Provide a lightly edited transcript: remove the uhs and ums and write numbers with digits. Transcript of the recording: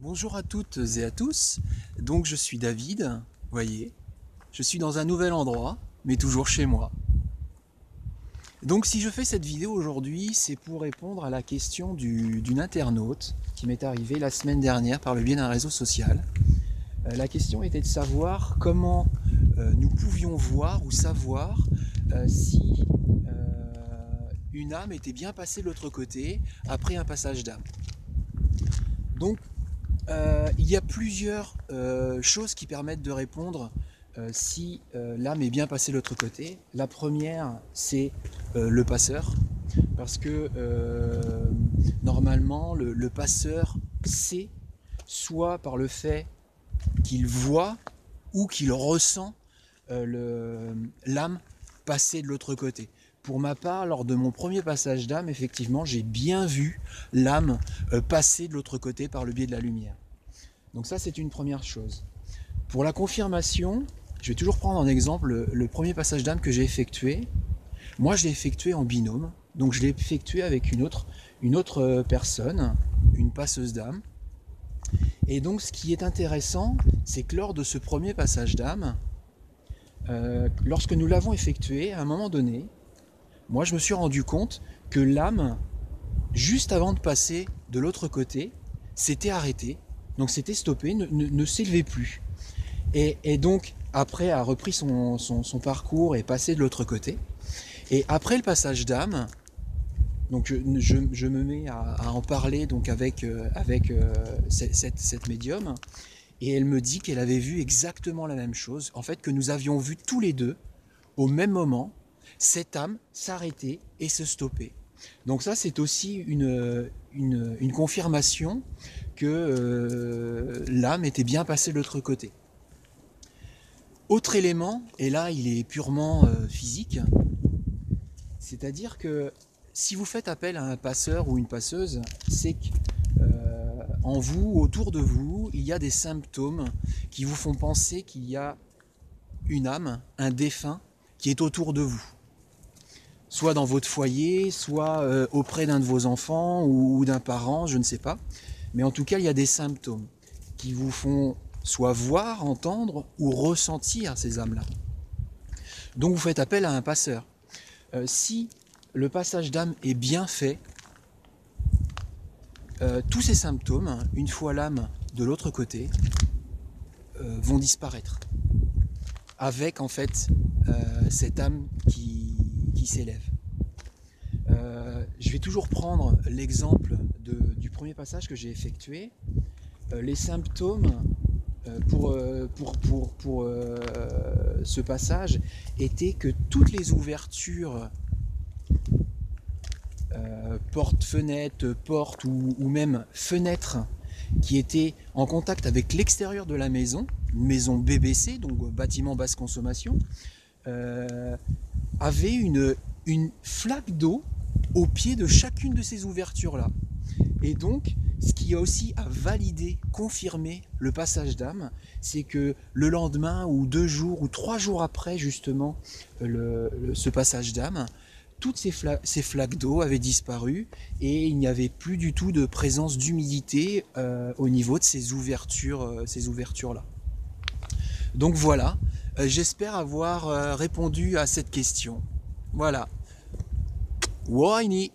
Bonjour à toutes et à tous, donc je suis David, voyez, je suis dans un nouvel endroit, mais toujours chez moi. Donc si je fais cette vidéo aujourd'hui, c'est pour répondre à la question d'une internaute qui m'est arrivée la semaine dernière par le biais d'un réseau social. La question était de savoir comment nous pouvions voir ou savoir si une âme était bien passée de l'autre côté après un passage d'âme. Donc il y a plusieurs choses qui permettent de répondre si l'âme est bien passée de l'autre côté. La première, c'est le passeur, parce que normalement, le passeur sait, soit par le fait qu'il voit ou qu'il ressent l'âme passer de l'autre côté. Pour ma part, lors de mon premier passage d'âme, effectivement, j'ai bien vu l'âme passer de l'autre côté par le biais de la lumière. Donc ça, c'est une première chose. Pour la confirmation, je vais toujours prendre en exemple le premier passage d'âme que j'ai effectué. Moi, je l'ai effectué en binôme. Donc je l'ai effectué avec une autre personne, une passeuse d'âme. Et donc ce qui est intéressant, c'est que lors de ce premier passage d'âme, lorsque nous l'avons effectué, à un moment donné, moi je me suis rendu compte que l'âme, juste avant de passer de l'autre côté, s'était arrêtée, donc s'était stoppée, ne s'élevait plus. Et donc après a repris son parcours et passé de l'autre côté. Et après le passage d'âme, donc je me mets à en parler donc avec cette médium, et elle me dit qu'elle avait vu exactement la même chose, en fait que nous avions vu tous les deux, au même moment, cette âme s'arrêter et se stopper. Donc ça, c'est aussi une confirmation que l'âme était bien passée de l'autre côté. Autre élément, et là il est purement physique, c'est-à-dire que si vous faites appel à un passeur ou une passeuse, c'est qu'en vous, autour de vous, il y a des symptômes qui vous font penser qu'il y a une âme, un défunt, qui est autour de vous. Soit dans votre foyer, soit auprès d'un de vos enfants ou d'un parent, je ne sais pas. Mais en tout cas, il y a des symptômes qui vous font soit voir, entendre ou ressentir ces âmes-là. Donc vous faites appel à un passeur. Si le passage d'âme est bien fait, tous ces symptômes, une fois l'âme de l'autre côté, vont disparaître. Avec en fait cette âme qui s'élève. Je vais toujours prendre l'exemple du premier passage que j'ai effectué. Les symptômes pour ce passage étaient que toutes les ouvertures, portes, fenêtres, portes ou même fenêtres qui étaient en contact avec l'extérieur de la maison, une maison BBC, donc bâtiment basse consommation, avaient une flaque d'eau au pied de chacune de ces ouvertures-là. Et donc, ce qui a aussi à valider, confirmer le passage d'âme, c'est que le lendemain ou 2 jours ou 3 jours après justement ce passage d'âme, toutes ces flaques d'eau avaient disparu et il n'y avait plus du tout de présence d'humidité au niveau de ces ouvertures-là. Donc voilà, j'espère avoir répondu à cette question. Voilà. Woini.